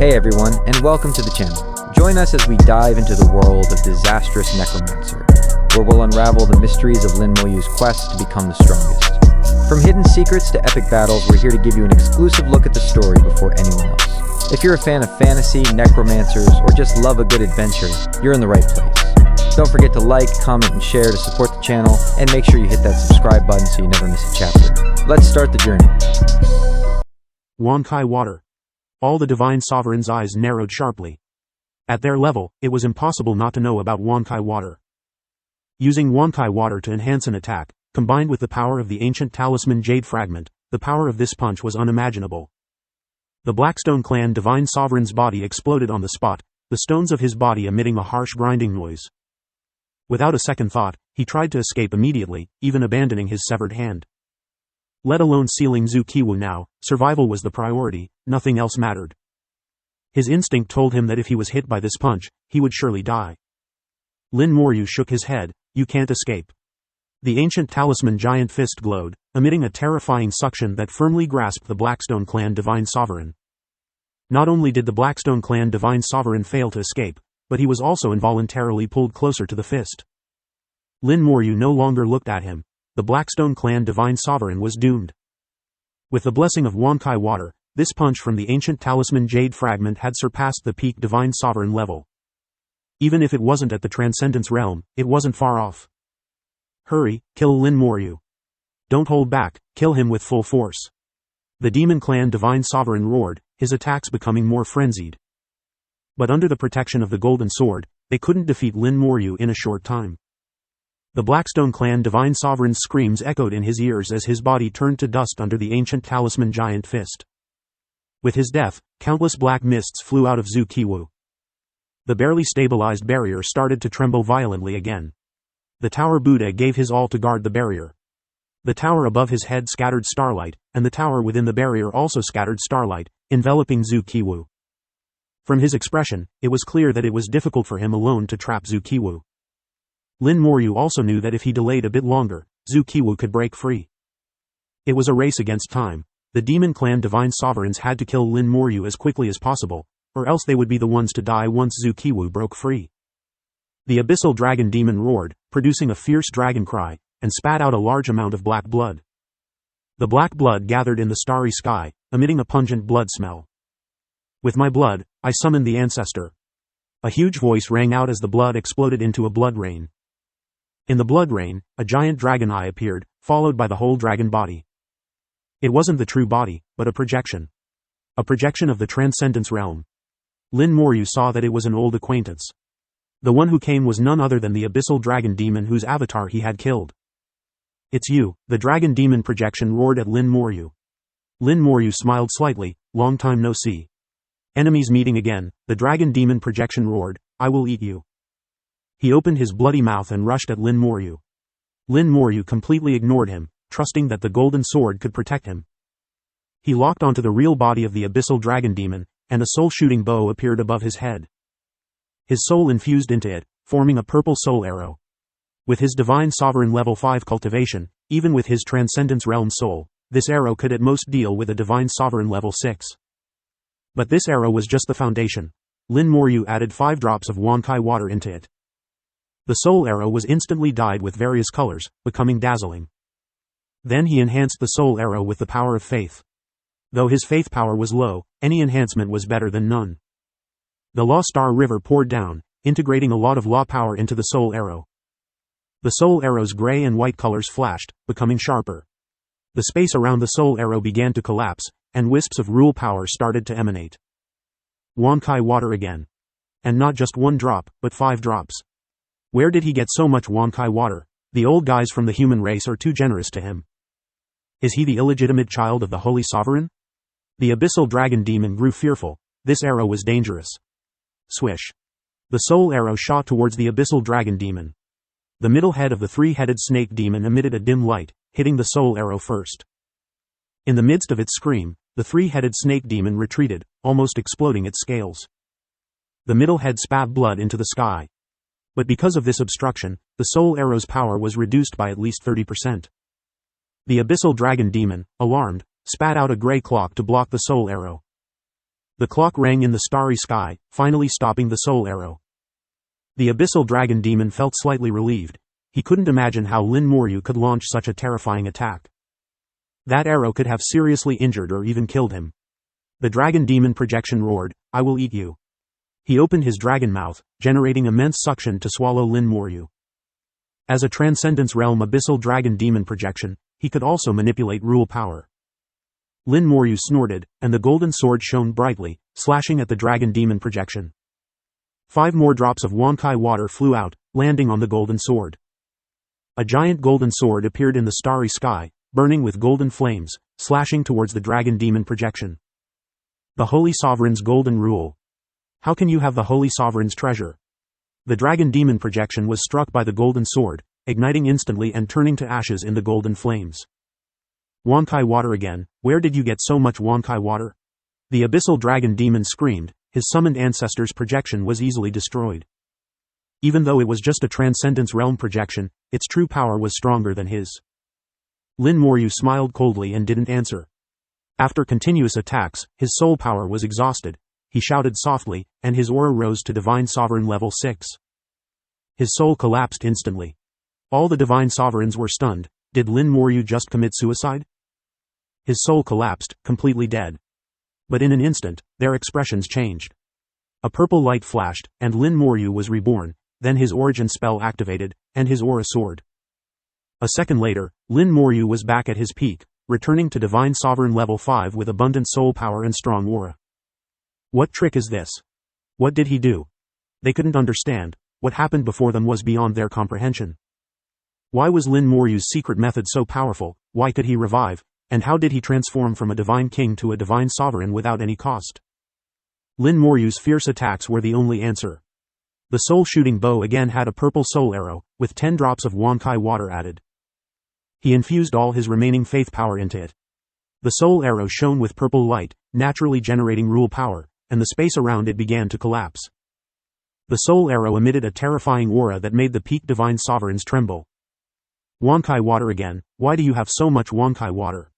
Hey everyone, and welcome to the channel. Join us as we dive into the world of Disastrous Necromancer, where we'll unravel the mysteries of Lin Moyu's quest to become the strongest. From hidden secrets to epic battles, we're here to give you an exclusive look at the story before anyone else. If you're a fan of fantasy, necromancers, or just love a good adventure, you're in the right place. Don't forget to like, comment, and share to support the channel, and make sure you hit that subscribe button so you never miss a chapter. Let's start the journey. Wankai Water. All the Divine Sovereign's eyes narrowed sharply. At their level, it was impossible not to know about Wankai Water. Using Wankai Water to enhance an attack, combined with the power of the ancient talisman Jade Fragment, the power of this punch was unimaginable. The Blackstone Clan Divine Sovereign's body exploded on the spot, the stones of his body emitting a harsh grinding noise. Without a second thought, he tried to escape immediately, even abandoning his severed hand. Let alone sealing Zukiwu now, survival was the priority, nothing else mattered. His instinct told him that if he was hit by this punch, he would surely die. Lin Moyu shook his head. You can't escape. The ancient talisman giant fist glowed, emitting a terrifying suction that firmly grasped the Blackstone Clan Divine Sovereign. Not only did the Blackstone Clan Divine Sovereign fail to escape, but he was also involuntarily pulled closer to the fist. Lin Moyu no longer looked at him. The Blackstone Clan Divine Sovereign was doomed. With the blessing of Wankai Water, this punch from the ancient talisman Jade Fragment had surpassed the peak Divine Sovereign level. Even if it wasn't at the Transcendence realm, it wasn't far off. Hurry, kill Lin Moyu. Don't hold back, kill him with full force. The Demon Clan Divine Sovereign roared, his attacks becoming more frenzied. But under the protection of the Golden Sword, they couldn't defeat Lin Moyu in a short time. The Blackstone Clan Divine Sovereign's screams echoed in his ears as his body turned to dust under the ancient talisman giant fist. With his death, countless black mists flew out of Zukiwu. The barely stabilized barrier started to tremble violently again. The Tower Buddha gave his all to guard the barrier. The tower above his head scattered starlight, and the tower within the barrier also scattered starlight, enveloping Zukiwu. From his expression, it was clear that it was difficult for him alone to trap Zukiwu. Lin Moyu also knew that if he delayed a bit longer, Zukiwu could break free. It was a race against time. The Demon Clan Divine Sovereigns had to kill Lin Moyu as quickly as possible, or else they would be the ones to die once Zukiwu broke free. The Abyssal Dragon Demon roared, producing a fierce dragon cry, and spat out a large amount of black blood. The black blood gathered in the starry sky, emitting a pungent blood smell. With my blood, I summoned the ancestor. A huge voice rang out as the blood exploded into a blood rain. In the blood rain, a giant dragon eye appeared, followed by the whole dragon body. It wasn't the true body, but a projection. A projection of the Transcendence realm. Lin Moyu saw that it was an old acquaintance. The one who came was none other than the Abyssal Dragon Demon whose avatar he had killed. It's you, the Dragon Demon projection roared at Lin Moyu. Lin Moyu smiled slightly, long time no see. Enemies meeting again, the Dragon Demon projection roared, I will eat you. He opened his bloody mouth and rushed at Lin Moyu. Lin Moyu completely ignored him, trusting that the golden sword could protect him. He locked onto the real body of the Abyssal Dragon Demon, and a soul-shooting bow appeared above his head. His soul infused into it, forming a purple soul arrow. With his Divine Sovereign level 5 cultivation, even with his Transcendence realm soul, this arrow could at most deal with a Divine Sovereign level 6. But this arrow was just the foundation. Lin Moyu added 5 drops of Wankai Water into it. The soul arrow was instantly dyed with various colors, becoming dazzling. Then he enhanced the soul arrow with the power of faith. Though his faith power was low, any enhancement was better than none. The Law Star River poured down, integrating a lot of law power into the soul arrow. The soul arrow's gray and white colors flashed, becoming sharper. The space around the soul arrow began to collapse, and wisps of rule power started to emanate. Wankai Water again. And not just 1 drop, but 5 drops. Where did he get so much Wankai Water? The old guys from the human race are too generous to him. Is he the illegitimate child of the Holy Sovereign? The Abyssal Dragon Demon grew fearful. This arrow was dangerous. Swish. The soul arrow shot towards the Abyssal Dragon Demon. The middle head of the 3-headed snake demon emitted a dim light, hitting the soul arrow first. In the midst of its scream, the 3-headed snake demon retreated, almost exploding its scales. The middle head spat blood into the sky. But because of this obstruction, the soul arrow's power was reduced by at least 30%. The Abyssal Dragon Demon, alarmed, spat out a gray clock to block the soul arrow. The clock rang in the starry sky, finally stopping the soul arrow. The abyssal dragon demon felt slightly relieved. He couldn't imagine how Lin Moryu could launch such a terrifying attack. That arrow could have seriously injured or even killed him. The dragon demon projection roared, "I will eat you." He opened his dragon mouth, generating immense suction to swallow Lin Moryu. As a Transcendence Realm abyssal dragon demon projection, he could also manipulate rule power. Lin Moryu snorted, and the golden sword shone brightly, slashing at the dragon demon projection. 5 more drops of Wankai water flew out, landing on the golden sword. A giant golden sword appeared in the starry sky, burning with golden flames, slashing towards the dragon demon projection. The Holy Sovereign's golden rule. How can you have the Holy Sovereign's treasure? The dragon demon projection was struck by the golden sword, igniting instantly and turning to ashes in the golden flames. Wankai water again, where did you get so much Wankai water? The abyssal dragon demon screamed, his summoned ancestor's projection was easily destroyed. Even though it was just a Transcendence Realm projection, its true power was stronger than his. Lin Moryu smiled coldly and didn't answer. After continuous attacks, his soul power was exhausted. He shouted softly, and his aura rose to Divine Sovereign level 6. His soul collapsed instantly. All the Divine Sovereigns were stunned. Did Lin Moryu just commit suicide? His soul collapsed, completely dead. But in an instant, their expressions changed. A purple light flashed, and Lin Moryu was reborn, then his origin spell activated, and his aura soared. A second later, Lin Moryu was back at his peak, returning to Divine Sovereign level 5 with abundant soul power and strong aura. What trick is this? What did he do? They couldn't understand. What happened before them was beyond their comprehension. Why was Lin Moryu's secret method so powerful? Why could he revive? And how did he transform from a divine king to a divine sovereign without any cost? Lin Moryu's fierce attacks were the only answer. The soul-shooting bow again had a purple soul arrow, with 10 drops of Wankai water added. He infused all his remaining faith power into it. The soul arrow shone with purple light, naturally generating rule power, and the space around it began to collapse. The soul arrow emitted a terrifying aura that made the peak divine sovereigns tremble. Wankai water again, why do you have so much Wankai water?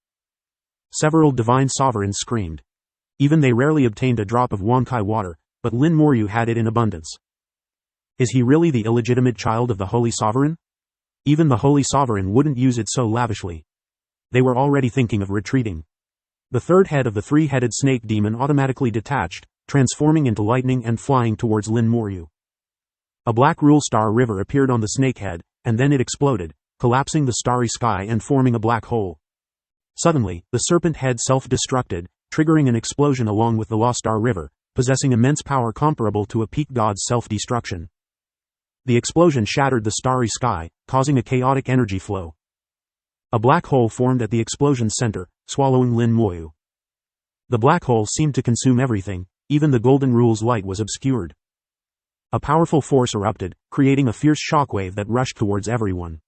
Several divine sovereigns screamed. Even they rarely obtained a drop of Wankai water, but Lin Moryu had it in abundance. Is he really the illegitimate child of the Holy Sovereign? Even the Holy Sovereign wouldn't use it so lavishly. They were already thinking of retreating. The third head of the 3-headed snake demon automatically detached, transforming into lightning and flying towards Lin Moryu. A black rule star river appeared on the snake head, and then it exploded, collapsing the starry sky and forming a black hole. Suddenly, the serpent head self-destructed, triggering an explosion along with the Lost Star River, possessing immense power comparable to a peak god's self-destruction. The explosion shattered the starry sky, causing a chaotic energy flow. A black hole formed at the explosion's center, swallowing Lin Moryu. The black hole seemed to consume everything, even the Golden Rule's light was obscured. A powerful force erupted, creating a fierce shockwave that rushed towards everyone.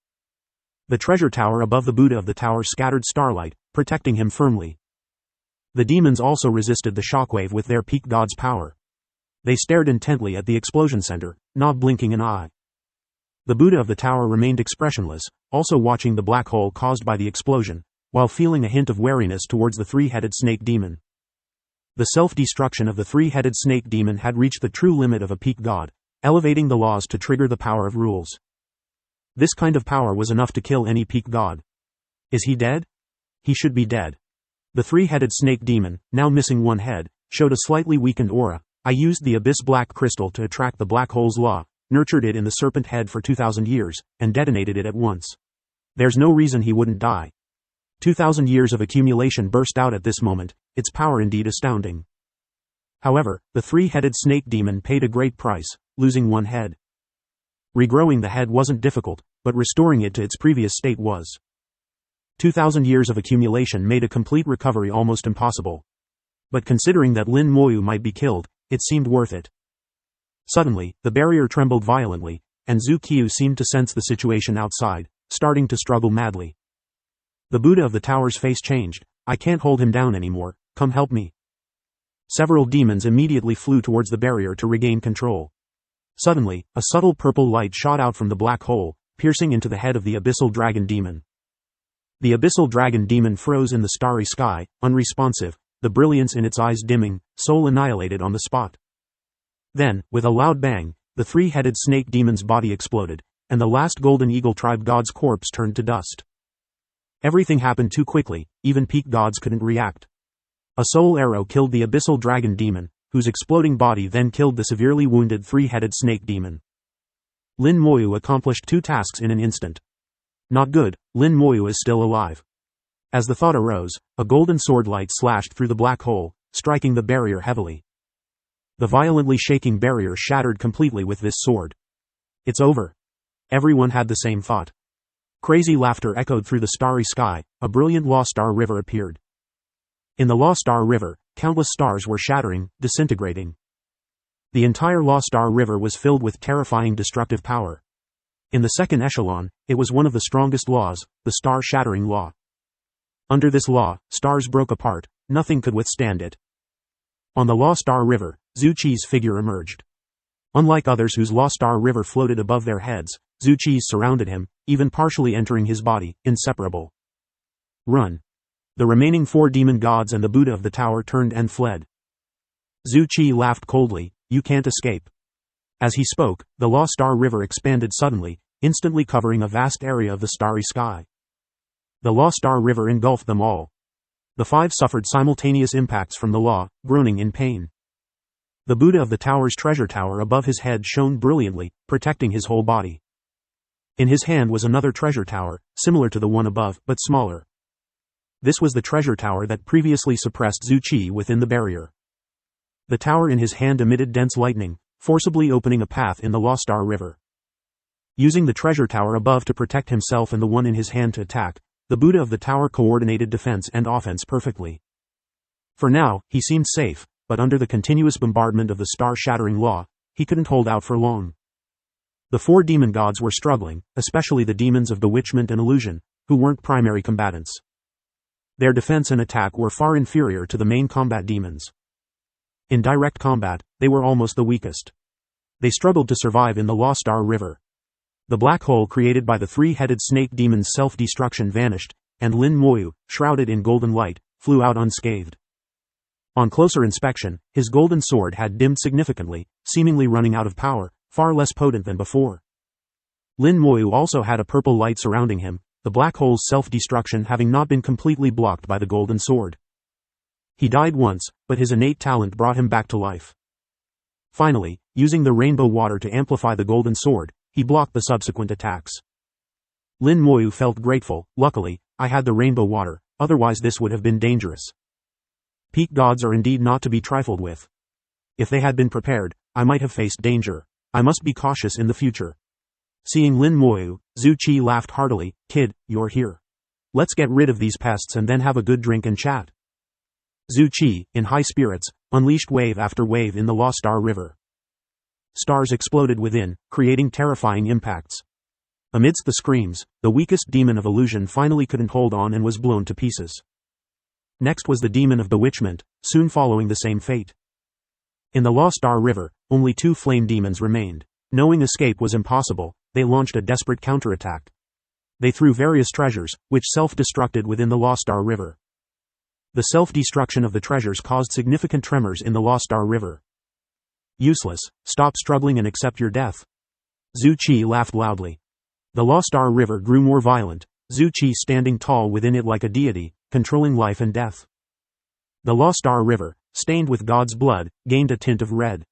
The treasure tower above the Buddha of the tower scattered starlight, protecting him firmly. The demons also resisted the shockwave with their peak god's power. They stared intently at the explosion center, not blinking an eye. The Buddha of the tower remained expressionless, also watching the black hole caused by the explosion, while feeling a hint of wariness towards the 3-headed snake demon. The self-destruction of the 3-headed snake demon had reached the true limit of a peak god, elevating the laws to trigger the power of rules. This kind of power was enough to kill any peak god. Is he dead? He should be dead. The 3-headed snake demon, now missing one head, showed a slightly weakened aura. I used the abyss black crystal to attract the black hole's law, nurtured it in the serpent head for 2,000 years, and detonated it at once. There's no reason he wouldn't die. 2,000 years of accumulation burst out at this moment, its power indeed astounding. However, the 3-headed snake demon paid a great price, losing one head. Regrowing the head wasn't difficult, but restoring it to its previous state was. 2,000 years of accumulation made a complete recovery almost impossible. But considering that Lin Moryu might be killed, it seemed worth it. Suddenly, the barrier trembled violently, and Zhu Qiu seemed to sense the situation outside, starting to struggle madly. The Buddha of the tower's face changed. I can't hold him down anymore, come help me. Several demons immediately flew towards the barrier to regain control. Suddenly, a subtle purple light shot out from the black hole, piercing into the head of the abyssal dragon demon. The abyssal dragon demon froze in the starry sky, unresponsive, the brilliance in its eyes dimming, soul annihilated on the spot. Then, with a loud bang, the three-headed snake demon's body exploded, and the last Golden Eagle tribe god's corpse turned to dust. Everything happened too quickly, even peak gods couldn't react. A soul arrow killed the abyssal dragon demon, whose exploding body then killed the severely wounded three-headed snake demon. Lin Moyu accomplished 2 tasks in an instant. Not good, Lin Moyu is still alive. As the thought arose, a golden sword light slashed through the black hole, striking the barrier heavily. The violently shaking barrier shattered completely with this sword. It's over. Everyone had the same thought. Crazy laughter echoed through the starry sky. A brilliant Lost Star River appeared. In the Lost Star River, countless stars were shattering, disintegrating. The entire Lost Star River was filled with terrifying destructive power. In the second echelon, it was one of the strongest laws, the star-shattering law. Under this law, stars broke apart, nothing could withstand it. On the Lost Star River, Zhu Qi's figure emerged. Unlike others whose Lost Star River floated above their heads, Zhu Qi's surrounded him, even partially entering his body, inseparable. Run. The remaining 4 demon gods and the Buddha of the tower turned and fled. Zhu Qi laughed coldly, "You can't escape." As he spoke, the Lost Star River expanded suddenly, instantly covering a vast area of the starry sky. The Lost Star River engulfed them all. The 5 suffered simultaneous impacts from the law, groaning in pain. The Buddha of the tower's treasure tower above his head shone brilliantly, protecting his whole body. In his hand was another treasure tower, similar to the one above, but smaller. This was the treasure tower that previously suppressed Zhu Qi within the barrier. The tower in his hand emitted dense lightning, forcibly opening a path in the Lost Star River. Using the treasure tower above to protect himself and the one in his hand to attack, the Buddha of the tower coordinated defense and offense perfectly. For now, he seemed safe, but under the continuous bombardment of the star-shattering law, he couldn't hold out for long. The 4 demon gods were struggling, especially the demons of bewitchment and illusion, who weren't primary combatants. Their defense and attack were far inferior to the main combat demons. In direct combat, they were almost the weakest. They struggled to survive in the Lost Star River. The black hole created by the 3-headed snake demon's self-destruction vanished, and Lin Moyu, shrouded in golden light, flew out unscathed. On closer inspection, his golden sword had dimmed significantly, seemingly running out of power, far less potent than before. Lin Moyu also had a purple light surrounding him, the black hole's self-destruction having not been completely blocked by the golden sword. He died once, but his innate talent brought him back to life. Finally, using the rainbow water to amplify the golden sword, he blocked the subsequent attacks. Lin Moyu felt grateful. "Luckily, I had the rainbow water, otherwise this would have been dangerous." Peak gods are indeed not to be trifled with. If they had been prepared, I might have faced danger. I must be cautious in the future. Seeing Lin Moyu, Zhu Qi laughed heartily. "Kid, you're here. Let's get rid of these pests and then have a good drink and chat." Zhu Qi, in high spirits, unleashed wave after wave in the Lost Star River. Stars exploded within, creating terrifying impacts. Amidst the screams, the weakest demon of illusion finally couldn't hold on and was blown to pieces. Next was the demon of bewitchment, soon following the same fate. In the Lost Star River, only 2 flame demons remained. Knowing escape was impossible, they launched a desperate counterattack. They threw various treasures, which self-destructed within the Lost Star River. The self-destruction of the treasures caused significant tremors in the Lost Star River. "Useless, stop struggling and accept your death." Zhu Qi laughed loudly. The Lost Star River grew more violent, Zhu Qi standing tall within it like a deity, controlling life and death. The Lost Star River, stained with God's blood, gained a tint of red.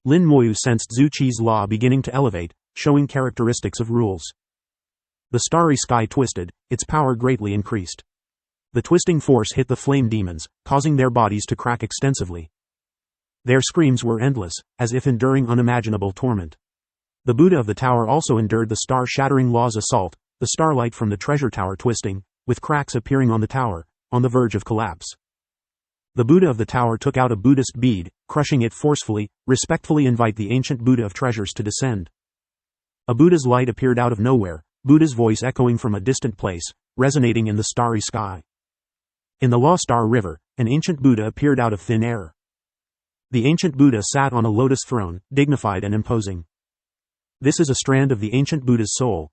Lin Moyu sensed Zhu Qi's law beginning to elevate, showing characteristics of rules. The starry sky twisted, its power greatly increased. The twisting force hit the flame demons, causing their bodies to crack extensively. Their screams were endless, as if enduring unimaginable torment. The Buddha of the tower also endured the star-shattering law's assault, the starlight from the treasure tower twisting, with cracks appearing on the tower, on the verge of collapse. The Buddha of the tower took out a Buddhist bead, crushing it forcefully, respectfully invite the ancient Buddha of treasures to descend. A Buddha's light appeared out of nowhere, Buddha's voice echoing from a distant place, resonating in the starry sky. In the Lost Star River, an ancient Buddha appeared out of thin air. The ancient Buddha sat on a lotus throne, dignified and imposing. This is a strand of the ancient Buddha's soul.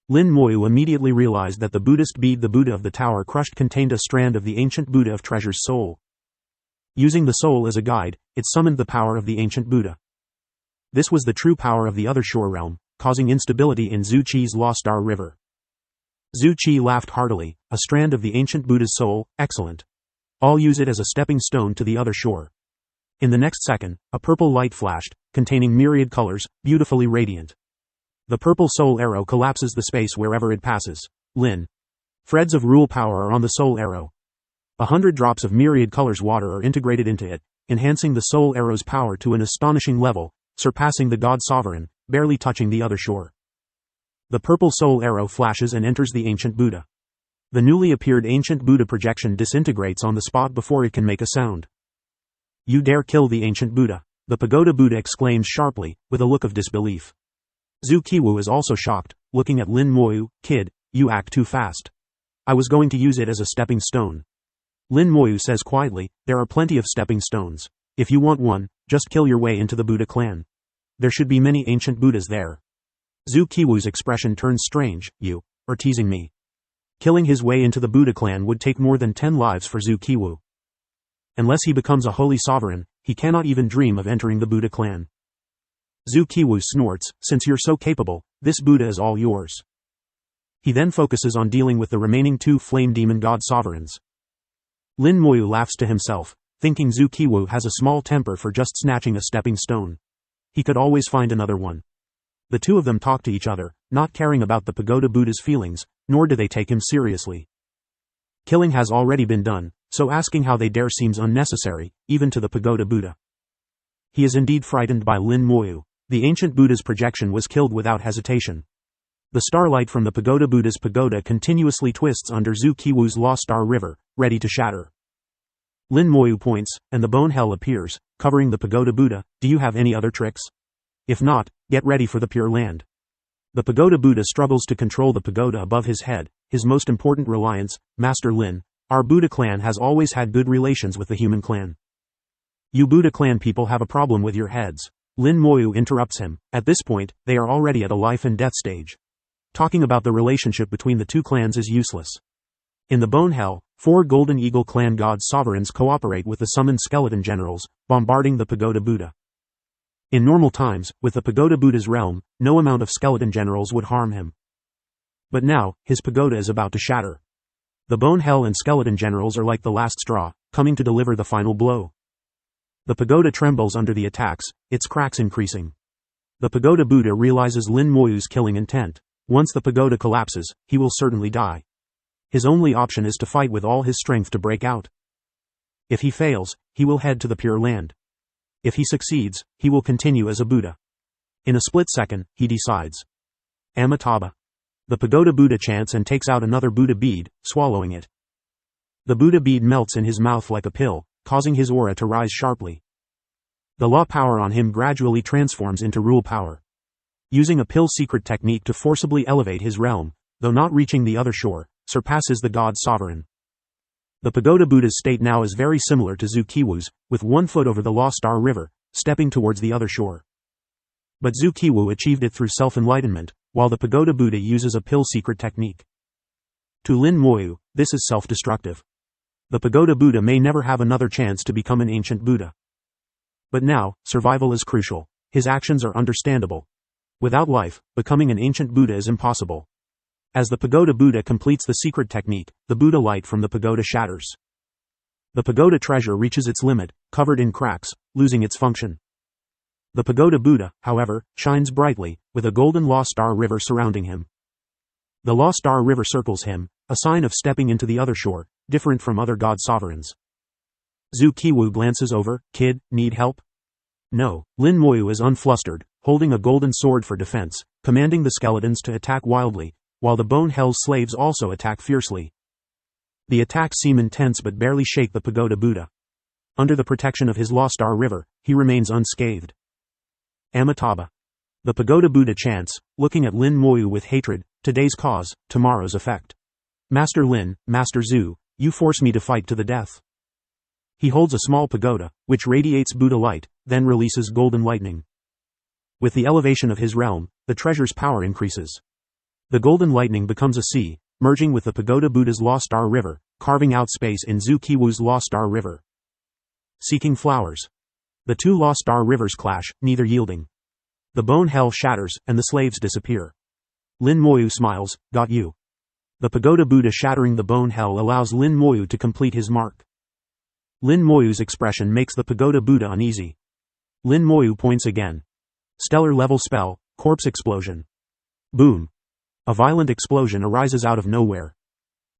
Lin Moyu immediately realized that the Buddhist bead the Buddha of the tower crushed contained a strand of the ancient Buddha of treasure's soul. Using the soul as a guide, it summoned the power of the ancient Buddha. This was the true power of the other shore realm, causing instability in Zhu Qi's Lost Star River. Zhu Qi laughed heartily, a strand of the ancient Buddha's soul, excellent. I'll use it as a stepping stone to the other shore. In the next second, a purple light flashed, containing myriad colors, beautifully radiant. The purple soul arrow collapses the space wherever it passes. Lin. Threads of rule power are on the soul arrow. 100 drops of myriad colors water are integrated into it, enhancing the soul arrow's power to an astonishing level, surpassing the God Sovereign, barely touching the other shore. The purple soul arrow flashes and enters the ancient Buddha. The newly appeared ancient Buddha projection disintegrates on the spot before it can make a sound. You dare kill the ancient Buddha, the pagoda Buddha exclaims sharply, with a look of disbelief. Zhu Qiwu is also shocked, looking at Lin Moyu. Kid, you act too fast. I was going to use it as a stepping stone. Lin Moyu says quietly, there are plenty of stepping stones. If you want one, just kill your way into the Buddha clan. There should be many ancient Buddhas there. Zhu Qiwu's expression turns strange. You are teasing me. Killing his way into the Buddha clan would take more than 10 lives for Zhu Qiwu. Unless he becomes a holy sovereign, he cannot even dream of entering the Buddha clan. Zhu Qiwu snorts, since you're so capable, this Buddha is all yours. He then focuses on dealing with the remaining 2 flame demon god sovereigns. Lin Moyu laughs to himself, thinking Zhu Qiwu has a small temper for just snatching a stepping stone. He could always find another one. The 2 of them talk to each other, not caring about the pagoda Buddha's feelings, nor do they take him seriously. Killing has already been done, so asking how they dare seems unnecessary, even to the pagoda Buddha. He is indeed frightened by Lin Moyu. The ancient Buddha's projection was killed without hesitation. The starlight from the pagoda Buddha's pagoda continuously twists under Zhu Qiwu's Lost Star River, ready to shatter. Lin Moyu points, and the bone hell appears, covering the pagoda Buddha. Do you have any other tricks? If not, get ready for the Pure Land. The pagoda Buddha struggles to control the pagoda above his head, his most important reliance. Master Lin, our Buddha clan has always had good relations with the human clan. You Buddha clan people have a problem with your heads. Lin Moyu interrupts him. At this point, they are already at a life and death stage. Talking about the relationship between the 2 clans is useless. In the Bone Hell, 4 Golden Eagle clan god sovereigns cooperate with the summoned skeleton generals, bombarding the pagoda Buddha. In normal times, with the pagoda Buddha's realm, no amount of skeleton generals would harm him. But now, his pagoda is about to shatter. The Bone Hell and skeleton generals are like the last straw, coming to deliver the final blow. The pagoda trembles under the attacks, its cracks increasing. The pagoda Buddha realizes Lin Moyu's killing intent. Once the pagoda collapses, he will certainly die. His only option is to fight with all his strength to break out. If he fails, he will head to the Pure Land. If he succeeds, he will continue as a Buddha. In a split second, he decides. Amitabha. The pagoda Buddha chants and takes out another Buddha bead, swallowing it. The Buddha bead melts in his mouth like a pill, causing his aura to rise sharply. The law power on him gradually transforms into rule power. Using a pill secret technique to forcibly elevate his realm, though not reaching the other shore, surpasses the god sovereign. The pagoda Buddha's state now is very similar to Zhu Qiwu's, with 1 foot over the Lost Star River, stepping towards the other shore. But Zhu Qiwu achieved it through self-enlightenment, while the pagoda Buddha uses a pill secret technique. To Lin Moyu, this is self-destructive. The pagoda Buddha may never have another chance to become an ancient Buddha. But now, survival is crucial. His actions are understandable. Without life, becoming an ancient Buddha is impossible. As the pagoda Buddha completes the secret technique, the Buddha light from the pagoda shatters. The pagoda treasure reaches its limit, covered in cracks, losing its function. The pagoda Buddha, however, shines brightly, with a golden Lost Star River surrounding him. The Lost Star River circles him, a sign of stepping into the other shore, different from other god sovereigns. Zhu Qiwu glances over. Kid, need help? No. Lin Moyu is unflustered, holding a golden sword for defense, commanding the skeletons to attack wildly, while the Bone Hell's slaves also attack fiercely. The attacks seem intense but barely shake the pagoda Buddha. Under the protection of his Lost Star River, he remains unscathed. Amitabha. The pagoda Buddha chants, looking at Lin Moyu with hatred. Today's cause, tomorrow's effect. Master Lin, Master Zhu, you force me to fight to the death. He holds a small pagoda, which radiates Buddha light, then releases golden lightning. With the elevation of his realm, the treasure's power increases. The golden lightning becomes a sea, merging with the pagoda Buddha's Lost Star River, carving out space in Zhu Qiwu's Lost Star River. seeking flowers. The two lost star rivers clash, neither yielding. The bone hell shatters, and the slaves disappear. Lin Moyu smiles, got you. The pagoda Buddha shattering the bone hell allows Lin Moyu to complete his mark. Lin Moyu's expression makes the pagoda Buddha uneasy. Lin Moyu points again. Stellar level spell, corpse explosion. Boom. A violent explosion arises out of nowhere.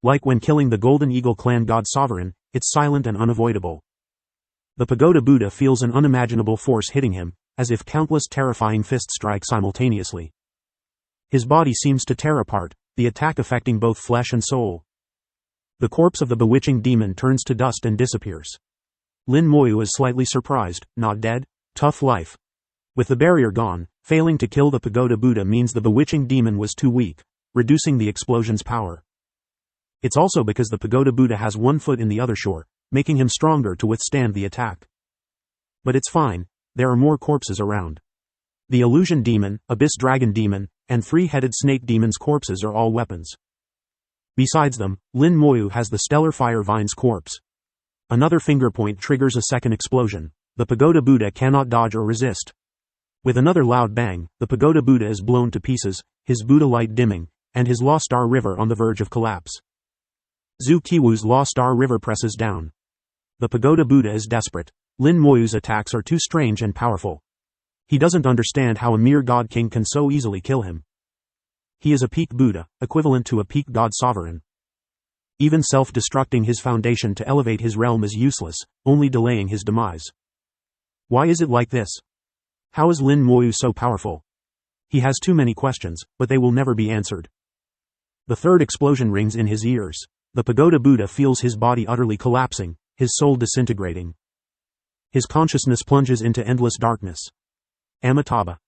Like when killing the Golden Eagle clan god sovereign, it's silent and unavoidable. The pagoda Buddha feels an unimaginable force hitting him, as if countless terrifying fists strike simultaneously. His body seems to tear apart, the attack affecting both flesh and soul. The corpse of the bewitching demon turns to dust and disappears. Lin Moyu is slightly surprised, not dead? Tough life. With the barrier gone, failing to kill the pagoda Buddha means the bewitching demon was too weak, reducing the explosion's power. It's also because the pagoda Buddha has one foot in the other shore, making him stronger to withstand the attack. But it's fine, there are more corpses around. The illusion demon, abyss dragon demon, and three-headed snake demon's corpses are all weapons. Besides them, Lin Moyu has the stellar fire vine's corpse. Another finger point triggers a second explosion. The pagoda Buddha cannot dodge or resist. With another loud bang, the pagoda Buddha is blown to pieces, his Buddha light dimming, and his Lost Star River on the verge of collapse. Zhu Qiwu's Lost Star River presses down. The pagoda Buddha is desperate. Lin Moyu's attacks are too strange and powerful. He doesn't understand how a mere god king can so easily kill him. He is a peak Buddha, equivalent to a peak god sovereign. Even self-destructing his foundation to elevate his realm is useless, only delaying his demise. Why is it like this? How is Lin Moyu so powerful? He has too many questions, but they will never be answered. The third explosion rings in his ears. The pagoda Buddha feels his body utterly collapsing, his soul disintegrating. His consciousness plunges into endless darkness. Amitabha.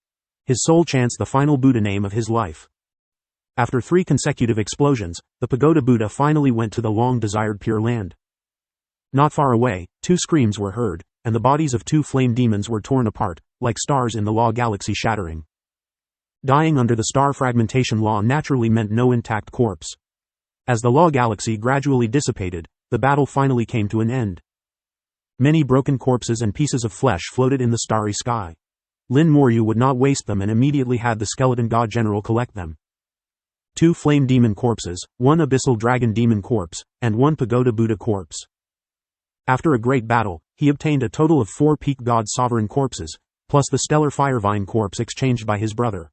His soul chants the final Buddha name of his life. After 3 consecutive explosions, the pagoda Buddha finally went to the long-desired Pure Land. Not far away, 2 screams were heard, and the bodies of 2 flame demons were torn apart, like stars in the law galaxy shattering. Dying under the star fragmentation law naturally meant no intact corpse. As the law galaxy gradually dissipated, the battle finally came to an end. Many broken corpses and pieces of flesh floated in the starry sky. Lin Moyu would not waste them and immediately had the skeleton god general collect them. 2 flame demon corpses, 1 abyssal dragon demon corpse, and 1 pagoda Buddha corpse. After a great battle, he obtained a total of 4 peak god sovereign corpses, plus the stellar firevine corpse exchanged by his brother.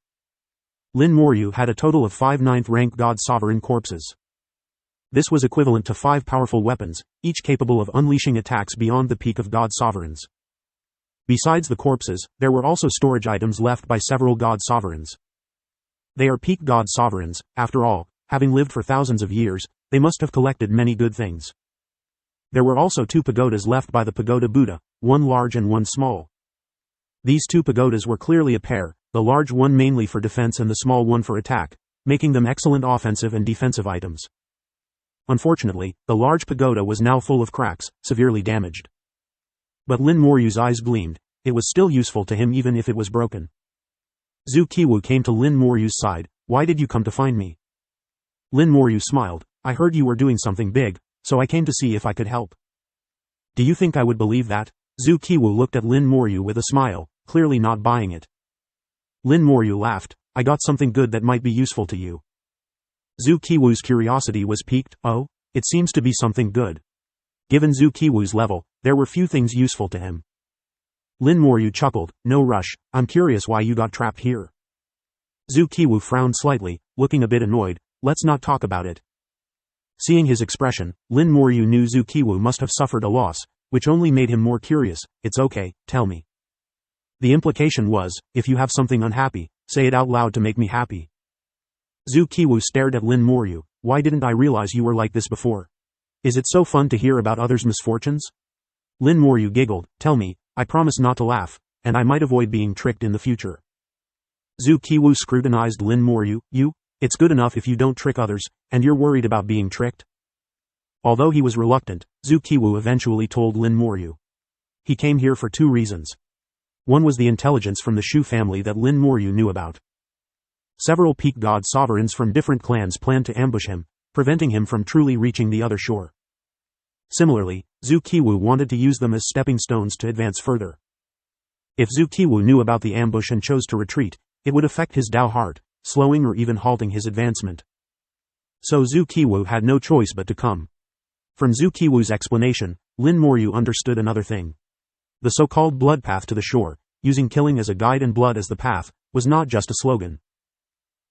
Lin Moyu had a total of 5 9th rank god sovereign corpses. This was equivalent to 5 powerful weapons, each capable of unleashing attacks beyond the peak of god sovereigns. Besides the corpses, there were also storage items left by several god sovereigns. They are peak god sovereigns, after all, having lived for thousands of years, they must have collected many good things. There were also 2 pagodas left by the pagoda Buddha, 1 large and 1 small. These 2 pagodas were clearly a pair, the large one mainly for defense and the small one for attack, making them excellent offensive and defensive items. Unfortunately, the large pagoda was now full of cracks, severely damaged. But Lin Moryu's eyes gleamed. It was still useful to him even if it was broken. Zhu Qiwu came to Lin Moryu's side. Why did you come to find me? Lin Moryu smiled. I heard you were doing something big, so I came to see if I could help. Do you think I would believe that? Zhu Qiwu looked at Lin Moryu with a smile, clearly not buying it. Lin Moryu laughed. I got something good that might be useful to you. Zhu Qiwu's curiosity was piqued. Oh? It seems to be something good. Given Zhu Qiwu's level, there were few things useful to him. Lin Moryu chuckled. No rush, I'm curious why you got trapped here. Zhu Qiwu frowned slightly, looking a bit annoyed. Let's not talk about it. Seeing his expression, Lin Moryu knew Zhu Qiwu must have suffered a loss, which only made him more curious. It's okay, tell me. The implication was, if you have something unhappy, say it out loud to make me happy. Zhu Qiwu stared at Lin Moryu. Why didn't I realize you were like this before? Is it so fun to hear about others' misfortunes? Lin Moryu giggled. Tell me, I promise not to laugh, and I might avoid being tricked in the future. Zhu Qiwu scrutinized Lin Moryu. It's good enough if you don't trick others, and you're worried about being tricked? Although he was reluctant, Zhu Qiwu eventually told Lin Moryu. He came here for 2 reasons. One was the intelligence from the Shu family that Lin Moryu knew about. Several peak god sovereigns from different clans planned to ambush him, preventing him from truly reaching the other shore. Similarly, Zhu Qiwu wanted to use them as stepping stones to advance further. If Zhu Qiwu knew about the ambush and chose to retreat, it would affect his Dao heart, slowing or even halting his advancement. So Zhu Qiwu had no choice but to come. From Zhu Qiwu's explanation, Lin Moryu understood another thing. The so-called blood path to the shore, using killing as a guide and blood as the path, was not just a slogan.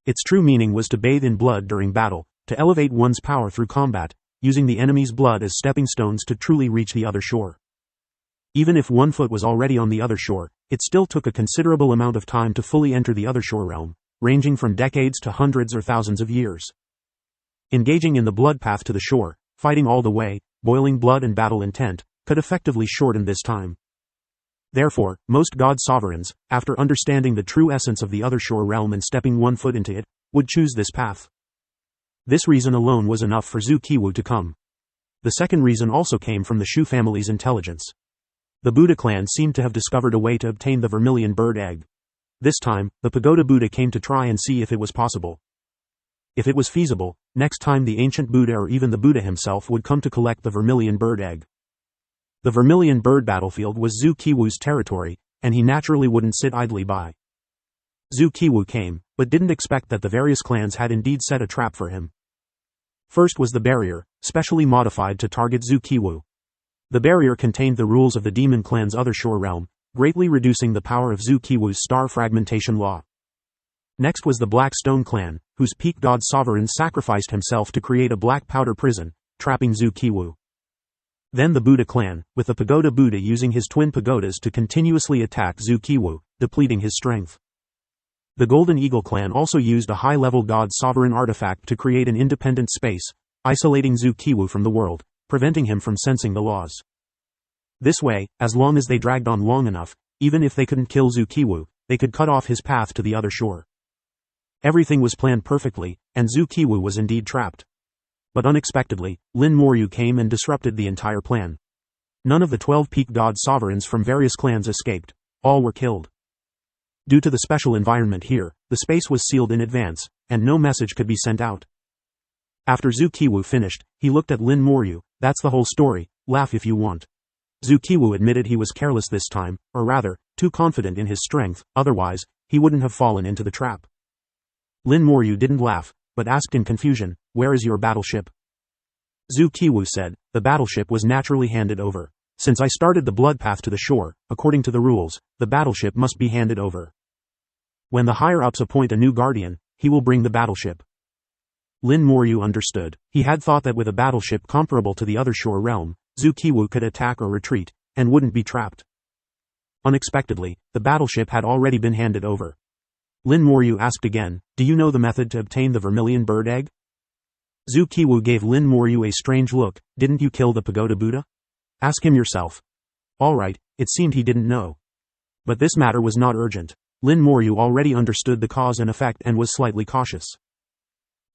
Its true meaning was to bathe in blood during battle, to elevate one's power through combat, using the enemy's blood as stepping stones to truly reach the other shore. Even if one foot was already on the other shore, it still took a considerable amount of time to fully enter the other shore realm, ranging from decades to hundreds or thousands of years. Engaging in the blood path to the shore, fighting all the way, boiling blood and battle intent, could effectively shorten this time. Therefore, most god sovereigns, after understanding the true essence of the other shore realm and stepping one foot into it, would choose this path. This reason alone was enough for Zhu Qiwu to come. The second reason also came from the Shu family's intelligence. The Buddha clan seemed to have discovered a way to obtain the vermilion bird egg. This time, the pagoda Buddha came to try and see if it was possible. If it was feasible, next time the ancient Buddha or even the Buddha himself would come to collect the vermilion bird egg. The vermilion bird battlefield was Zhu Qiwu's territory, and he naturally wouldn't sit idly by. Zhu Qiwu came, but didn't expect that the various clans had indeed set a trap for him. First was the barrier, specially modified to target Zhu Qiwu. The barrier contained the rules of the demon clan's other shore realm, greatly reducing the power of Zhu Qiwu's star fragmentation law. Next was the Black Stone clan, whose peak god sovereign sacrificed himself to create a black powder prison, trapping Zhu Qiwu. Then the Buddha clan, with the pagoda Buddha using his twin pagodas to continuously attack Zhu Qiwu, depleting his strength. The Golden Eagle clan also used a high-level god sovereign artifact to create an independent space, isolating Zhu Qiwu from the world, preventing him from sensing the laws. This way, as long as they dragged on long enough, even if they couldn't kill Zhu Qiwu, they could cut off his path to the other shore. Everything was planned perfectly, and Zhu Qiwu was indeed trapped. But unexpectedly, Lin Moryu came and disrupted the entire plan. None of the 12 peak god sovereigns from various clans escaped. All were killed. Due to the special environment here, the space was sealed in advance, and no message could be sent out. After Zhu Qiwu finished, he looked at Lin Moryu. That's the whole story, laugh if you want. Zhu Qiwu admitted he was careless this time, or rather, too confident in his strength, otherwise, he wouldn't have fallen into the trap. Lin Moryu didn't laugh, but asked in confusion, where is your battleship? Zhu Qiwu said, the battleship was naturally handed over. Since I started the blood path to the shore, according to the rules, the battleship must be handed over. When the higher-ups appoint a new guardian, he will bring the battleship. Lin Moryu understood. He had thought that with a battleship comparable to the other shore realm, Zhu Qiwu could attack or retreat, and wouldn't be trapped. Unexpectedly, the battleship had already been handed over. Lin Moryu asked again, do you know the method to obtain the vermilion bird egg? Zhu Qiwu gave Lin Moryu a strange look, didn't you kill the pagoda Buddha? Ask him yourself. Alright, it seemed he didn't know. But this matter was not urgent. Lin Moryu already understood the cause and effect and was slightly cautious.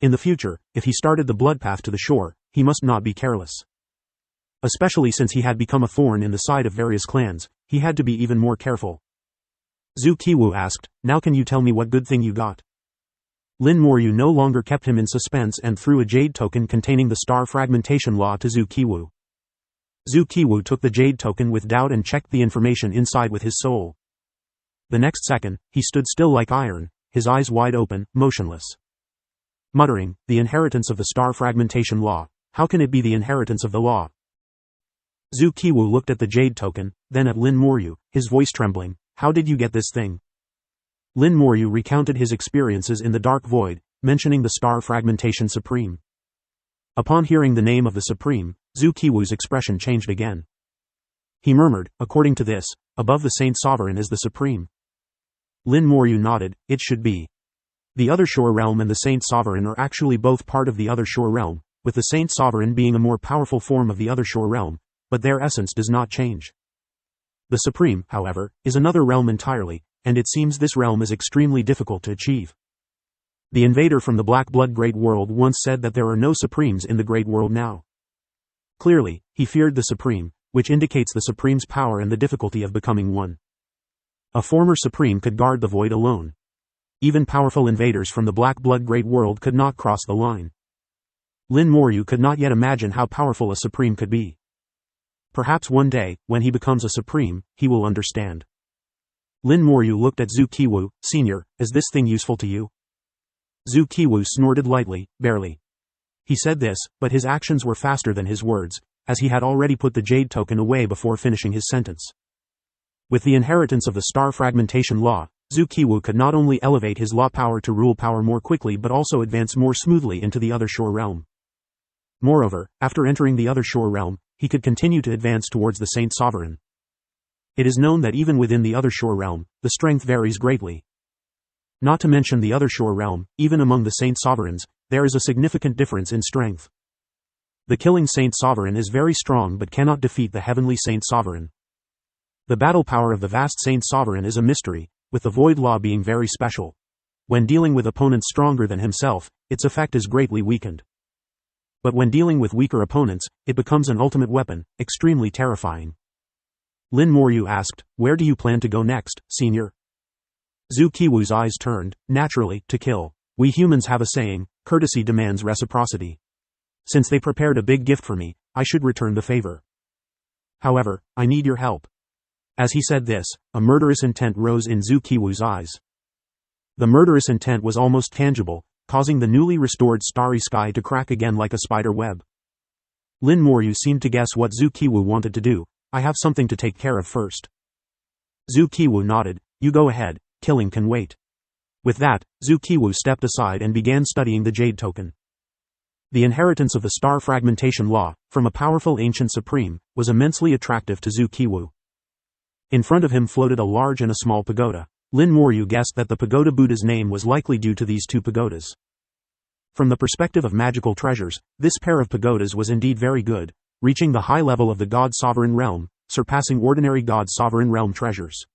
In the future, if he started the blood path to the shore, he must not be careless. Especially since he had become a thorn in the side of various clans, he had to be even more careful. Zhu Qiwu asked, now can you tell me what good thing you got? Lin Moryu no longer kept him in suspense and threw a jade token containing the star fragmentation law to Zhu Qiwu. Zhu Qiwu took the jade token with doubt and checked the information inside with his soul. The next second, he stood still like iron, his eyes wide open, motionless. Muttering, the inheritance of the star fragmentation law, how can it be the inheritance of the law? Zhu Qiwu looked at the jade token, then at Lin Moryu, his voice trembling, how did you get this thing? Lin Moryu recounted his experiences in the dark void, mentioning the star fragmentation supreme. Upon hearing the name of the supreme, Zhu Qiwu's expression changed again. He murmured, according to this, above the saint sovereign is the supreme. Lin Moryu nodded, it should be. The other shore realm and the saint sovereign are actually both part of the other shore realm, with the saint sovereign being a more powerful form of the other shore realm, but their essence does not change. The supreme, however, is another realm entirely, and it seems this realm is extremely difficult to achieve. The invader from the Black Blood Great World once said that there are no supremes in the Great World now. Clearly, he feared the supreme, which indicates the supreme's power and the difficulty of becoming one. A former supreme could guard the void alone. Even powerful invaders from the Black Blood Great World could not cross the line. Lin Moryu could not yet imagine how powerful a supreme could be. Perhaps one day, when he becomes a supreme, he will understand. Lin Moryu looked at Zhu Qiwu. Senior, is this thing useful to you? Zhu Qiwu snorted lightly, barely. He said this, but his actions were faster than his words, as he had already put the jade token away before finishing his sentence. With the inheritance of the star fragmentation law, Zhu Qiwu could not only elevate his law power to rule power more quickly but also advance more smoothly into the other shore realm. Moreover, after entering the other shore realm, he could continue to advance towards the Saint Sovereign. It is known that even within the other shore realm, the strength varies greatly. Not to mention the other shore realm, even among the Saint Sovereigns, there is a significant difference in strength. The killing Saint Sovereign is very strong but cannot defeat the heavenly Saint Sovereign. The battle power of the vast Saint Sovereign is a mystery, with the Void Law being very special. When dealing with opponents stronger than himself, its effect is greatly weakened. But when dealing with weaker opponents, it becomes an ultimate weapon, extremely terrifying. Lin Moryu asked, "Where do you plan to go next, senior?" Zhu Qiwu's eyes turned, naturally, to kill. We humans have a saying, courtesy demands reciprocity. Since they prepared a big gift for me, I should return the favor. However, I need your help. As he said this, a murderous intent rose in Zhu Qiwu's eyes. The murderous intent was almost tangible, causing the newly restored starry sky to crack again like a spider web. Lin Moryu seemed to guess what Zhu Qiwu wanted to do. I have something to take care of first. Zhu Qiwu nodded. You go ahead, killing can wait. With that, Zhu Qiwu stepped aside and began studying the jade token. The inheritance of the star fragmentation law, from a powerful ancient supreme, was immensely attractive to Zhu Qiwu. In front of him floated a large and a small pagoda. Lin Moryu guessed that the pagoda Buddha's name was likely due to these two pagodas. From the perspective of magical treasures, this pair of pagodas was indeed very good, reaching the high level of the God Sovereign realm, surpassing ordinary God Sovereign realm treasures.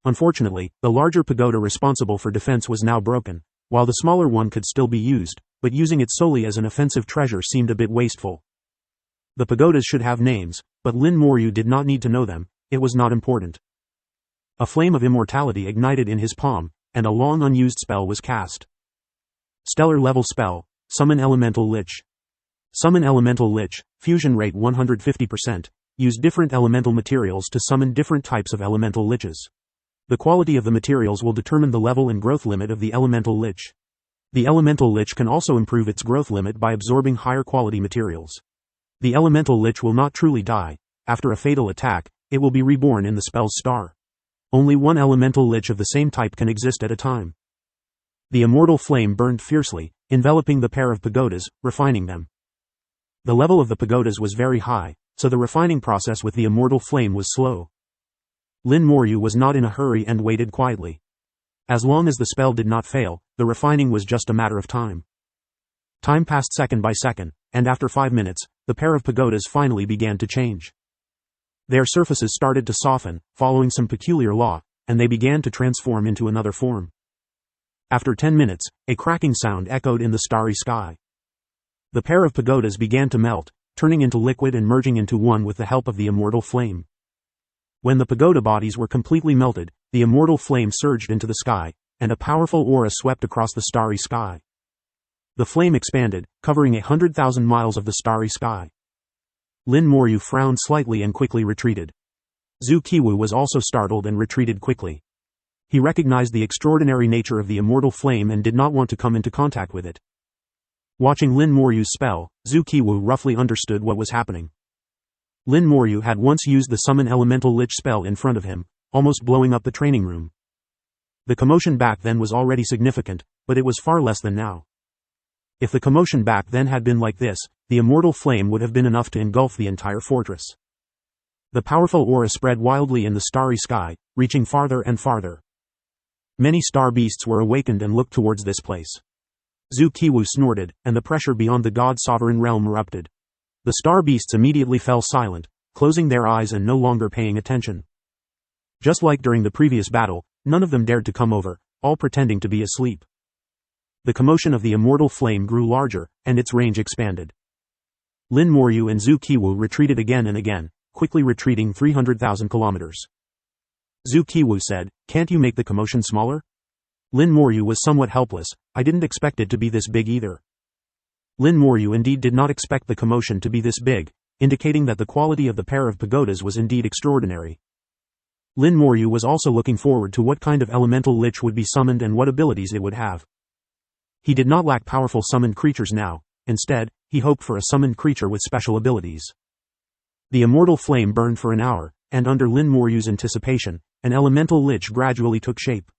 Unfortunately, the larger pagoda responsible for defense was now broken, while the smaller one could still be used, but using it solely as an offensive treasure seemed a bit wasteful. The pagodas should have names, but Lin Moryu did not need to know them, it was not important. A flame of immortality ignited in his palm, and a long unused spell was cast. Stellar level spell, Summon Elemental Lich. Summon Elemental Lich, fusion rate 150%, use different elemental materials to summon different types of elemental liches. The quality of the materials will determine the level and growth limit of the elemental lich. The elemental lich can also improve its growth limit by absorbing higher quality materials. The elemental lich will not truly die. After a fatal attack, it will be reborn in the spell's star. Only one elemental lich of the same type can exist at a time. The immortal flame burned fiercely, enveloping the pair of pagodas, refining them. The level of the pagodas was very high, so the refining process with the immortal flame was slow. Lin Moryu was not in a hurry and waited quietly. As long as the spell did not fail, the refining was just a matter of time. Time passed second by second, and after 5 minutes, the pair of pagodas finally began to change. Their surfaces started to soften, following some peculiar law, and they began to transform into another form. After 10 minutes, a cracking sound echoed in the starry sky. The pair of pagodas began to melt, turning into liquid and merging into one with the help of the immortal flame. When the pagoda bodies were completely melted, the immortal flame surged into the sky, and a powerful aura swept across the starry sky. The flame expanded, covering 100,000 miles of the starry sky. Lin Moryu frowned slightly and quickly retreated. Zhu Qiwu was also startled and retreated quickly. He recognized the extraordinary nature of the immortal flame and did not want to come into contact with it. Watching Lin Moryu's spell, Zhu Qiwu roughly understood what was happening. Lin Moryu had once used the Summon Elemental Lich spell in front of him, almost blowing up the training room. The commotion back then was already significant, but it was far less than now. If the commotion back then had been like this, the immortal flame would have been enough to engulf the entire fortress. The powerful aura spread wildly in the starry sky, reaching farther and farther. Many star beasts were awakened and looked towards this place. Zhu Qiwu snorted, and the pressure beyond the God Sovereign realm erupted. The star beasts immediately fell silent, closing their eyes and no longer paying attention. Just like during the previous battle, none of them dared to come over, all pretending to be asleep. The commotion of the immortal flame grew larger, and its range expanded. Lin Moryu and Zhu Qiwu retreated again and again, quickly retreating 300,000 kilometers. Zhu Qiwu said, "Can't you make the commotion smaller?" Lin Moryu was somewhat helpless. I didn't expect it to be this big either. Lin Moryu indeed did not expect the commotion to be this big, indicating that the quality of the pair of pagodas was indeed extraordinary. Lin Moryu was also looking forward to what kind of elemental lich would be summoned and what abilities it would have. He did not lack powerful summoned creatures now, instead, he hoped for a summoned creature with special abilities. The immortal flame burned for an hour, and under Lin Moryu's anticipation, an elemental lich gradually took shape.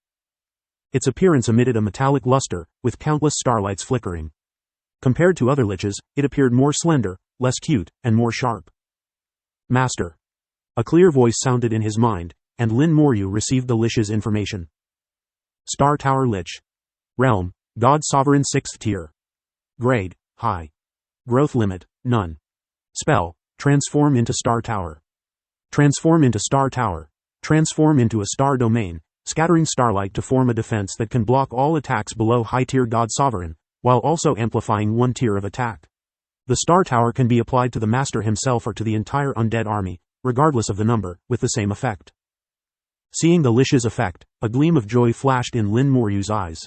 Its appearance emitted a metallic luster, with countless starlights flickering. Compared to other liches, it appeared more slender, less cute, and more sharp. Master. A clear voice sounded in his mind, and Lin Moryu received the lich's information. Star Tower Lich. Realm, God Sovereign 6th tier. Grade, High. Growth limit, None. Spell, Transform into Star Tower. Transform into Star Tower. Transform into a star domain, scattering starlight to form a defense that can block all attacks below high tier God Sovereign, while also amplifying one tier of attack. The Star Tower can be applied to the Master himself or to the entire undead army, regardless of the number, with the same effect. Seeing the lich's effect, a gleam of joy flashed in Lin Moryu's eyes.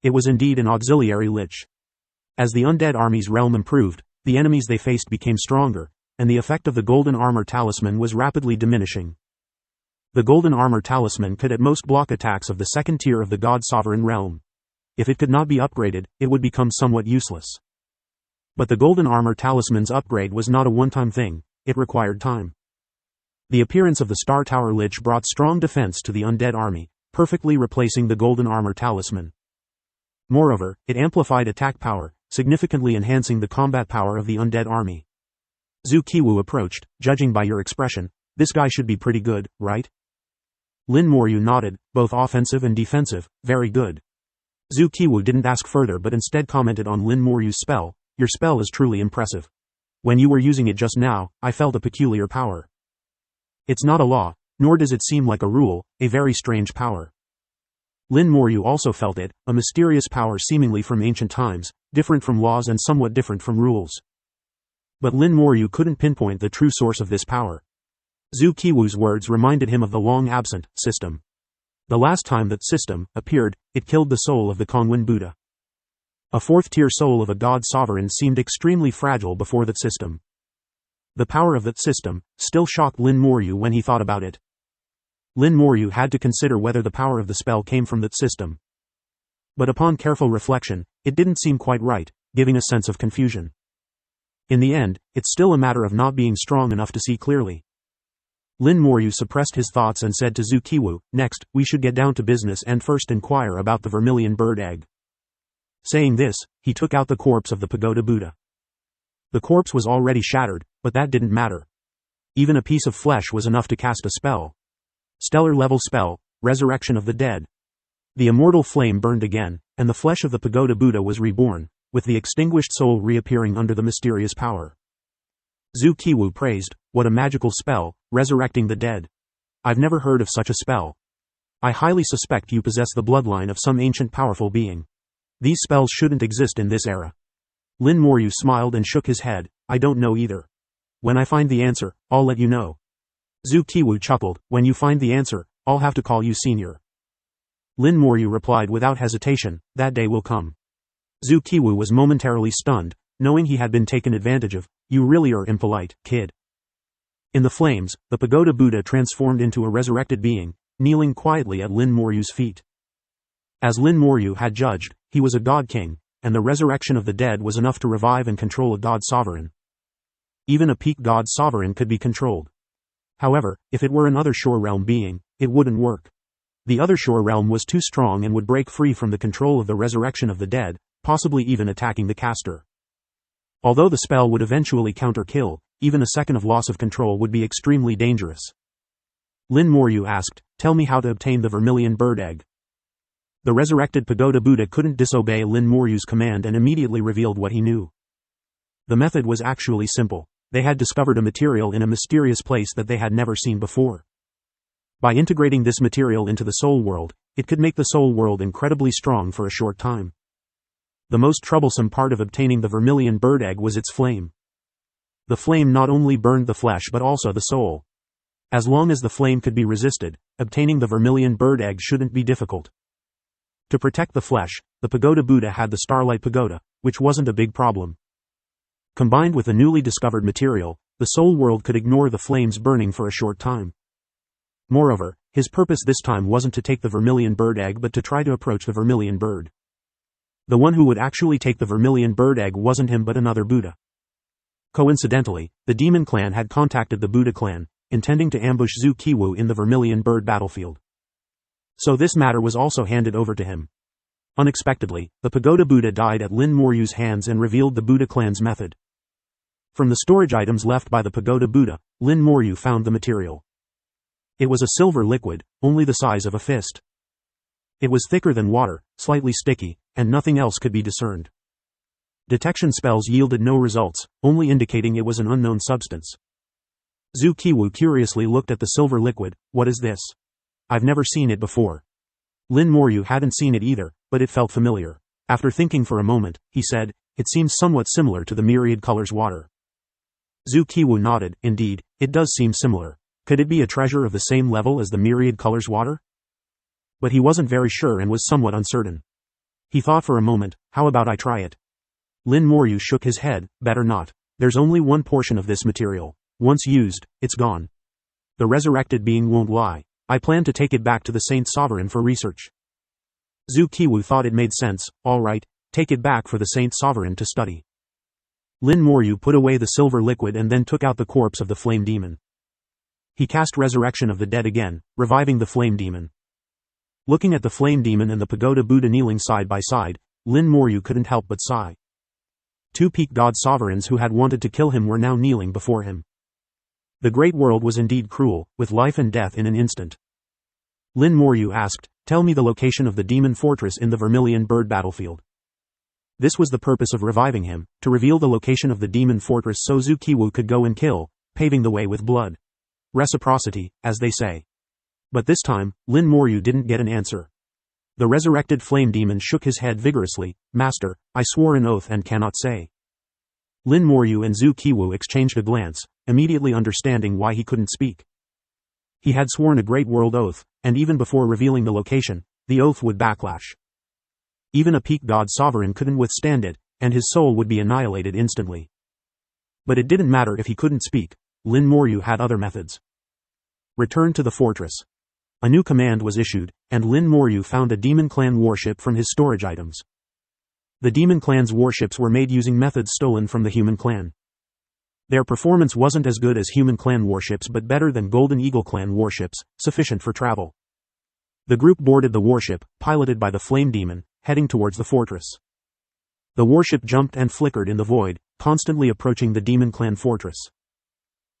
It was indeed an auxiliary lich. As the undead army's realm improved, the enemies they faced became stronger, and the effect of the Golden Armor Talisman was rapidly diminishing. The Golden Armor Talisman could at most block attacks of the second tier of the God Sovereign realm. If it could not be upgraded, it would become somewhat useless. But the Golden Armor Talisman's upgrade was not a one-time thing, it required time. The appearance of the Star Tower Lich brought strong defense to the undead army, perfectly replacing the Golden Armor Talisman. Moreover, it amplified attack power, significantly enhancing the combat power of the undead army. Zhu Qiwu approached, judging by your expression, this guy should be pretty good, right? Lin Moryu nodded, both offensive and defensive, very good. Zhu Qiwu didn't ask further but instead commented on Lin Moryu's spell, your spell is truly impressive. When you were using it just now, I felt a peculiar power. It's not a law, nor does it seem like a rule, a very strange power. Lin Moryu also felt it, a mysterious power seemingly from ancient times, different from laws and somewhat different from rules. But Lin Moryu couldn't pinpoint the true source of this power. Zhu Qiwu's words reminded him of the long-absent system. The last time that system appeared, it killed the soul of the Kongwen Buddha. A fourth-tier soul of a God Sovereign seemed extremely fragile before that system. The power of that system still shocked Lin Moryu when he thought about it. Lin Moryu had to consider whether the power of the spell came from that system. But upon careful reflection, it didn't seem quite right, giving a sense of confusion. In the end, it's still a matter of not being strong enough to see clearly. Lin Moryu suppressed his thoughts and said to Zhu Qiwu, next, we should get down to business and first inquire about the vermilion bird egg. Saying this, he took out the corpse of the pagoda Buddha. The corpse was already shattered, but that didn't matter. Even a piece of flesh was enough to cast a spell. Stellar level spell, Resurrection of the Dead. The immortal flame burned again, and the flesh of the pagoda Buddha was reborn, with the extinguished soul reappearing under the mysterious power. Zhu Qiwu praised, what a magical spell, resurrecting the dead. I've never heard of such a spell. I highly suspect you possess the bloodline of some ancient powerful being. These spells shouldn't exist in this era. Lin Moryu smiled and shook his head, I don't know either. When I find the answer, I'll let you know. Zhu Qiwu chuckled, when you find the answer, I'll have to call you senior. Lin Moryu replied without hesitation, that day will come. Zhu Qiwu was momentarily stunned, knowing he had been taken advantage of, you really are impolite, kid. In the flames, the pagoda Buddha transformed into a resurrected being, kneeling quietly at Lin Moryu's feet. As Lin Moryu had judged, he was a god king, and the resurrection of the dead was enough to revive and control a god sovereign. Even a peak god sovereign could be controlled. However, if it were an other shore realm being, it wouldn't work. The other shore realm was too strong and would break free from the control of the resurrection of the dead, possibly even attacking the caster. Although the spell would eventually counter-kill, even a second of loss of control would be extremely dangerous. Lin Moryu asked, tell me how to obtain the vermilion bird egg. The resurrected pagoda Buddha couldn't disobey Lin Moryu's command and immediately revealed what he knew. The method was actually simple. They had discovered a material in a mysterious place that they had never seen before. By integrating this material into the soul world, it could make the soul world incredibly strong for a short time. The most troublesome part of obtaining the vermilion bird egg was its flame. The flame not only burned the flesh but also the soul. As long as the flame could be resisted, obtaining the vermilion bird egg shouldn't be difficult. To protect the flesh, the pagoda Buddha had the Starlight Pagoda, which wasn't a big problem. Combined with the newly discovered material, the soul world could ignore the flames burning for a short time. Moreover, his purpose this time wasn't to take the vermilion bird egg but to try to approach the vermilion bird. The one who would actually take the vermilion bird egg wasn't him but another Buddha. Coincidentally, the demon clan had contacted the Buddha clan, intending to ambush Zhu Qiwu in the vermilion bird battlefield. So this matter was also handed over to him. Unexpectedly, the pagoda Buddha died at Lin Moryu's hands and revealed the Buddha clan's method. From the storage items left by the pagoda Buddha, Lin Moryu found the material. It was a silver liquid, only the size of a fist. It was thicker than water, slightly sticky, and nothing else could be discerned. Detection spells yielded no results, only indicating it was an unknown substance. Zhu Qiwu curiously looked at the silver liquid. What is this? I've never seen it before. Lin Moryu hadn't seen it either, but it felt familiar. After thinking for a moment, he said, it seems somewhat similar to the myriad colors water. Zhu Qiwu nodded. Indeed, it does seem similar. Could it be a treasure of the same level as the myriad colors water? But he wasn't very sure and was somewhat uncertain. He thought for a moment, how about I try it? Lin Moryu shook his head. Better not. There's only one portion of this material. Once used, it's gone. The resurrected being won't lie. I plan to take it back to the Saint Sovereign for research. Zhu Qiwu thought it made sense. All right, take it back for the Saint Sovereign to study. Lin Moryu put away the silver liquid and then took out the corpse of the flame demon. He cast Resurrection of the Dead again, reviving the flame demon. Looking at the flame demon and the pagoda Buddha kneeling side by side, Lin Moryu couldn't help but sigh. Two peak god sovereigns who had wanted to kill him were now kneeling before him. The great world was indeed cruel, with life and death in an instant. Lin Moryu asked, tell me the location of the demon fortress in the vermilion bird battlefield. This was the purpose of reviving him, to reveal the location of the demon fortress so Zhu Qiwu could go and kill, paving the way with blood. Reciprocity, as they say. But this time, Lin Moryu didn't get an answer. The resurrected flame demon shook his head vigorously. Master, I swore an oath and cannot say. Lin Moryu and Zhu Qiwu exchanged a glance, immediately understanding why he couldn't speak. He had sworn a great world oath, and even before revealing the location, the oath would backlash. Even a peak god sovereign couldn't withstand it, and his soul would be annihilated instantly. But it didn't matter if he couldn't speak. Lin Moryu had other methods. Return to the fortress. A new command was issued, and Lin Moryu found a demon clan warship from his storage items. The demon clan's warships were made using methods stolen from the human clan. Their performance wasn't as good as human clan warships but better than Golden Eagle clan warships, sufficient for travel. The group boarded the warship, piloted by the flame demon, heading towards the fortress. The warship jumped and flickered in the void, constantly approaching the demon clan fortress.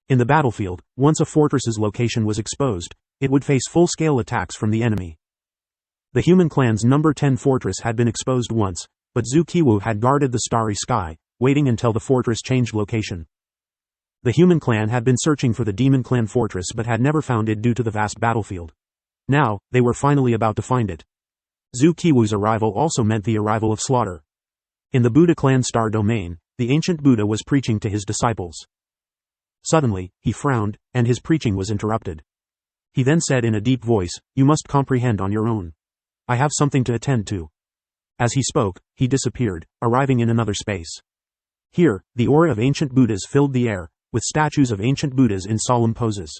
In the battlefield, once a fortress's location was exposed, it would face full-scale attacks from the enemy. The human clan's number 10 fortress had been exposed once, but Zhu Qiwu had guarded the starry sky, waiting until the fortress changed location. The human clan had been searching for the demon clan fortress but had never found it due to the vast battlefield. Now, they were finally about to find it. Zhu Qiwu's arrival also meant the arrival of slaughter. In the Buddha clan star domain, the ancient Buddha was preaching to his disciples. Suddenly, he frowned, and his preaching was interrupted. He then said in a deep voice, you must comprehend on your own. I have something to attend to. As he spoke, he disappeared, arriving in another space. Here, the aura of ancient Buddhas filled the air, with statues of ancient Buddhas in solemn poses.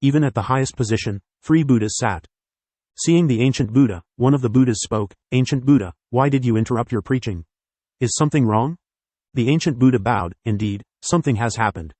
Even at the highest position, free Buddhas sat. Seeing the ancient Buddha, one of the Buddhas spoke, Ancient Buddha, why did you interrupt your preaching? Is something wrong? The ancient Buddha bowed. Indeed, something has happened.